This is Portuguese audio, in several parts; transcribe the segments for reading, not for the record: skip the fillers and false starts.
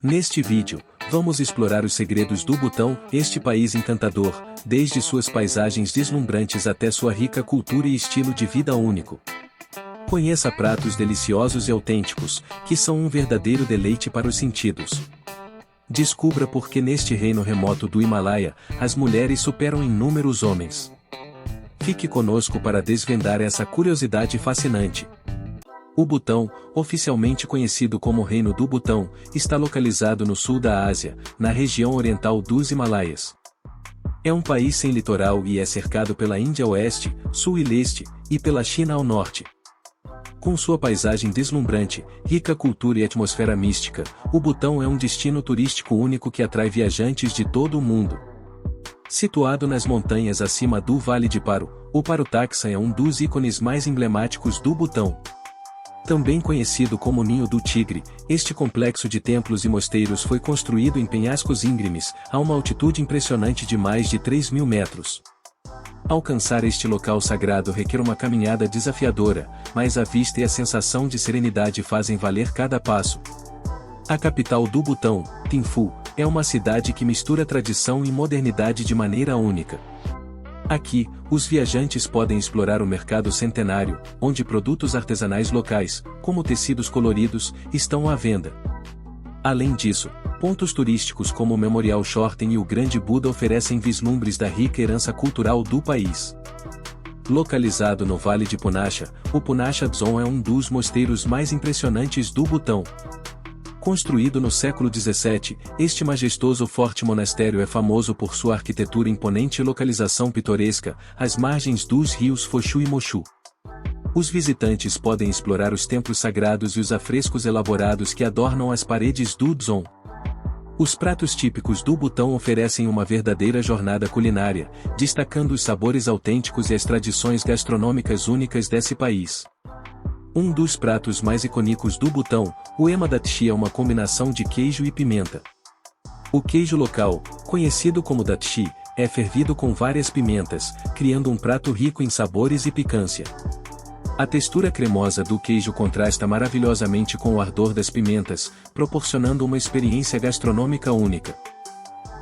Neste vídeo, vamos explorar os segredos do Butão, este país encantador, desde suas paisagens deslumbrantes até sua rica cultura e estilo de vida único. Conheça pratos deliciosos e autênticos, que são um verdadeiro deleite para os sentidos. Descubra por que neste reino remoto do Himalaia, as mulheres superam em número os homens. Fique conosco para desvendar essa curiosidade fascinante. O Butão, oficialmente conhecido como Reino do Butão, está localizado no sul da Ásia, na região oriental dos Himalaias. É um país sem litoral e é cercado pela Índia a oeste, sul e leste, e pela China ao norte. Com sua paisagem deslumbrante, rica cultura e atmosfera mística, o Butão é um destino turístico único que atrai viajantes de todo o mundo. Situado nas montanhas acima do Vale de Paro, o Paro Taxan é um dos ícones mais emblemáticos do Butão. Também conhecido como Ninho do Tigre, este complexo de templos e mosteiros foi construído em penhascos íngremes, a uma altitude impressionante de mais de 3.000 metros. Alcançar este local sagrado requer uma caminhada desafiadora, mas a vista e a sensação de serenidade fazem valer cada passo. A capital do Butão, Thimphu, é uma cidade que mistura tradição e modernidade de maneira única. Aqui, os viajantes podem explorar o mercado centenário, onde produtos artesanais locais, como tecidos coloridos, estão à venda. Além disso, pontos turísticos como o Memorial Shorten e o Grande Buda oferecem vislumbres da rica herança cultural do país. Localizado no Vale de Punasha, o Punasha Dzong é um dos mosteiros mais impressionantes do Butão. Construído no século XVII, este majestoso forte monastério é famoso por sua arquitetura imponente e localização pitoresca, às margens dos rios Foshu e Moshu. Os visitantes podem explorar os templos sagrados e os afrescos elaborados que adornam as paredes do Dzong. Os pratos típicos do Butão oferecem uma verdadeira jornada culinária, destacando os sabores autênticos e as tradições gastronômicas únicas desse país. Um dos pratos mais icônicos do Butão, o Ema-Datshi, é uma combinação de queijo e pimenta. O queijo local, conhecido como Datshi, é fervido com várias pimentas, criando um prato rico em sabores e picância. A textura cremosa do queijo contrasta maravilhosamente com o ardor das pimentas, proporcionando uma experiência gastronômica única.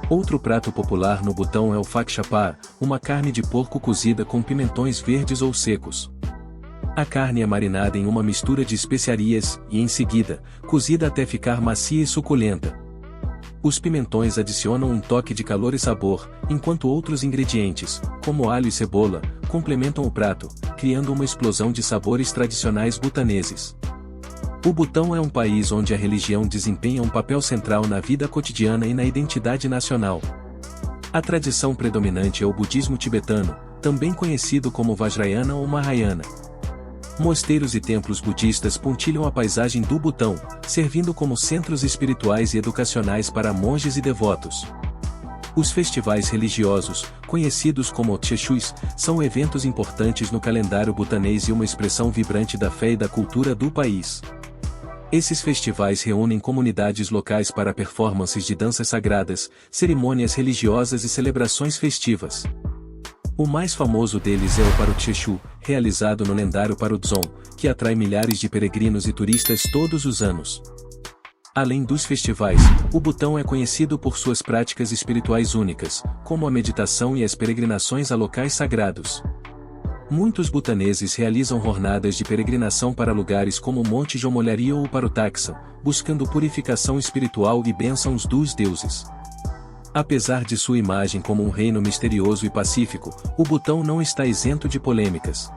Outro prato popular no Butão é o Phak Chapar, uma carne de porco cozida com pimentões verdes ou secos. A carne é marinada em uma mistura de especiarias e, em seguida, cozida até ficar macia e suculenta. Os pimentões adicionam um toque de calor e sabor, enquanto outros ingredientes, como alho e cebola, complementam o prato, criando uma explosão de sabores tradicionais butaneses. O Butão é um país onde a religião desempenha um papel central na vida cotidiana e na identidade nacional. A tradição predominante é o budismo tibetano, também conhecido como Vajrayana ou Mahayana. Mosteiros e templos budistas pontilham a paisagem do Butão, servindo como centros espirituais e educacionais para monges e devotos. Os festivais religiosos, conhecidos como Tshechus, são eventos importantes no calendário butanês e uma expressão vibrante da fé e da cultura do país. Esses festivais reúnem comunidades locais para performances de danças sagradas, cerimônias religiosas e celebrações festivas. O mais famoso deles é o Paro Tshechus, realizado no lendário Paro Dzong, que atrai milhares de peregrinos e turistas todos os anos. Além dos festivais, o Butão é conhecido por suas práticas espirituais únicas, como a meditação e as peregrinações a locais sagrados. Muitos butaneses realizam jornadas de peregrinação para lugares como o Monte Jomolhari ou o Paro Taxan, buscando purificação espiritual e bênçãos dos deuses. Apesar de sua imagem como um reino misterioso e pacífico, o Butão não está isento de polêmicas.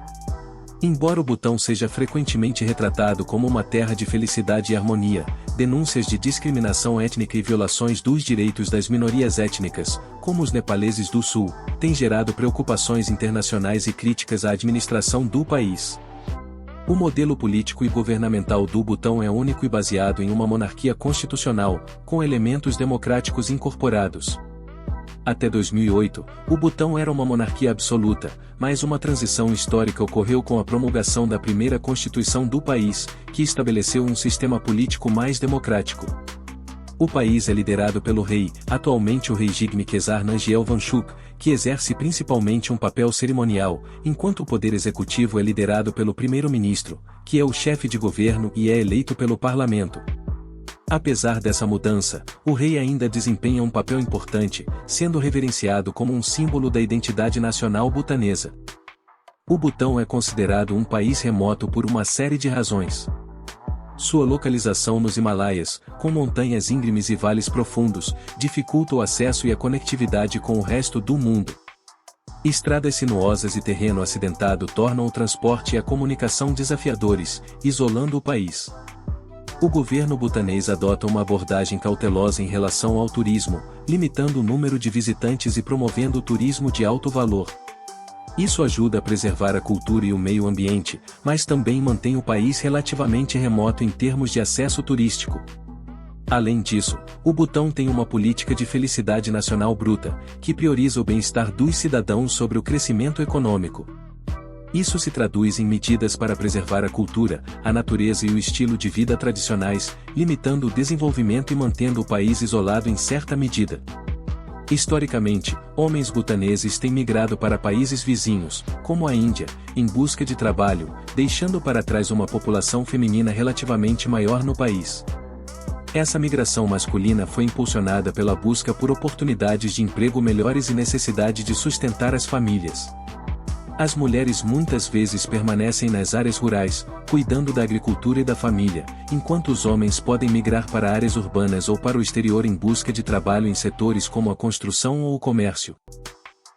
Embora o Butão seja frequentemente retratado como uma terra de felicidade e harmonia, denúncias de discriminação étnica e violações dos direitos das minorias étnicas, como os nepaleses do Sul, têm gerado preocupações internacionais e críticas à administração do país. O modelo político e governamental do Butão é único e baseado em uma monarquia constitucional, com elementos democráticos incorporados. Até 2008, o Butão era uma monarquia absoluta, mas uma transição histórica ocorreu com a promulgação da primeira Constituição do país, que estabeleceu um sistema político mais democrático. O país é liderado pelo rei, atualmente o rei Jigme Khesar Nangyel Wangchuck, que exerce principalmente um papel cerimonial, enquanto o poder executivo é liderado pelo primeiro-ministro, que é o chefe de governo e é eleito pelo parlamento. Apesar dessa mudança, o rei ainda desempenha um papel importante, sendo reverenciado como um símbolo da identidade nacional butanesa. O Butão é considerado um país remoto por uma série de razões. Sua localização nos Himalaias, com montanhas íngremes e vales profundos, dificulta o acesso e a conectividade com o resto do mundo. Estradas sinuosas e terreno acidentado tornam o transporte e a comunicação desafiadores, isolando o país. O governo butanês adota uma abordagem cautelosa em relação ao turismo, limitando o número de visitantes e promovendo o turismo de alto valor. Isso ajuda a preservar a cultura e o meio ambiente, mas também mantém o país relativamente remoto em termos de acesso turístico. Além disso, o Butão tem uma política de felicidade nacional bruta, que prioriza o bem-estar dos cidadãos sobre o crescimento econômico. Isso se traduz em medidas para preservar a cultura, a natureza e o estilo de vida tradicionais, limitando o desenvolvimento e mantendo o país isolado em certa medida. Historicamente, homens butaneses têm migrado para países vizinhos, como a Índia, em busca de trabalho, deixando para trás uma população feminina relativamente maior no país. Essa migração masculina foi impulsionada pela busca por oportunidades de emprego melhores e necessidade de sustentar as famílias. As mulheres muitas vezes permanecem nas áreas rurais, cuidando da agricultura e da família, enquanto os homens podem migrar para áreas urbanas ou para o exterior em busca de trabalho em setores como a construção ou o comércio.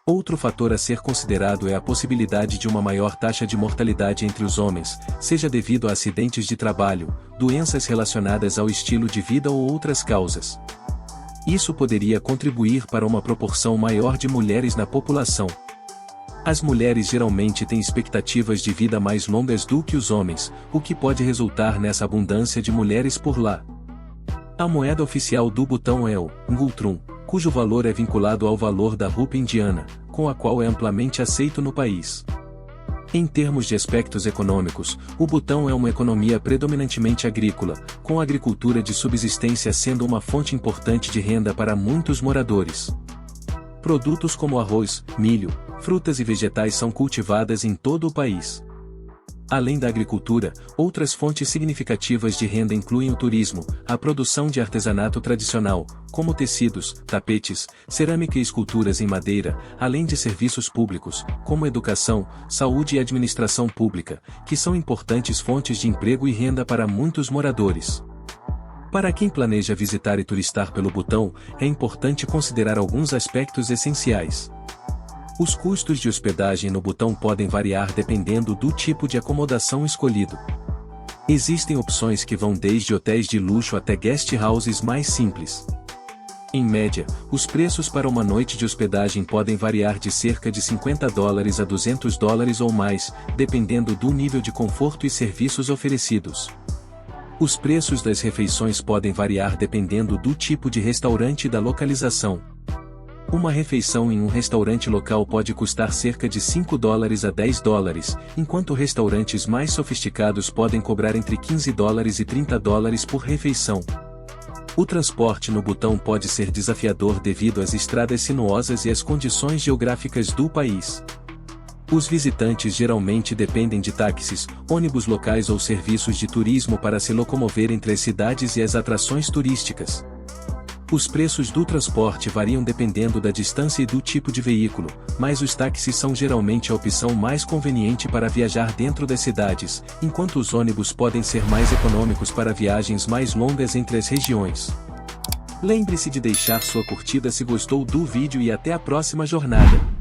Outro fator a ser considerado é a possibilidade de uma maior taxa de mortalidade entre os homens, seja devido a acidentes de trabalho, doenças relacionadas ao estilo de vida ou outras causas. Isso poderia contribuir para uma proporção maior de mulheres na população. As mulheres geralmente têm expectativas de vida mais longas do que os homens, o que pode resultar nessa abundância de mulheres por lá. A moeda oficial do Butão é o Ngultrum, cujo valor é vinculado ao valor da rúpia indiana, com a qual é amplamente aceito no país. Em termos de aspectos econômicos, o Butão é uma economia predominantemente agrícola, com a agricultura de subsistência sendo uma fonte importante de renda para muitos moradores. Produtos como arroz, milho, frutas e vegetais são cultivadas em todo o país. Além da agricultura, outras fontes significativas de renda incluem o turismo, a produção de artesanato tradicional, como tecidos, tapetes, cerâmica e esculturas em madeira, além de serviços públicos, como educação, saúde e administração pública, que são importantes fontes de emprego e renda para muitos moradores. Para quem planeja visitar e turistar pelo Butão, é importante considerar alguns aspectos essenciais. Os custos de hospedagem no Butão podem variar dependendo do tipo de acomodação escolhido. Existem opções que vão desde hotéis de luxo até guest houses mais simples. Em média, os preços para uma noite de hospedagem podem variar de cerca de $50 a $200 ou mais, dependendo do nível de conforto e serviços oferecidos. Os preços das refeições podem variar dependendo do tipo de restaurante e da localização. Uma refeição em um restaurante local pode custar cerca de $5 a $10, enquanto restaurantes mais sofisticados podem cobrar entre $15 e $30 por refeição. O transporte no Butão pode ser desafiador devido às estradas sinuosas e às condições geográficas do país. Os visitantes geralmente dependem de táxis, ônibus locais ou serviços de turismo para se locomover entre as cidades e as atrações turísticas. Os preços do transporte variam dependendo da distância e do tipo de veículo, mas os táxis são geralmente a opção mais conveniente para viajar dentro das cidades, enquanto os ônibus podem ser mais econômicos para viagens mais longas entre as regiões. Lembre-se de deixar sua curtida se gostou do vídeo e até a próxima jornada.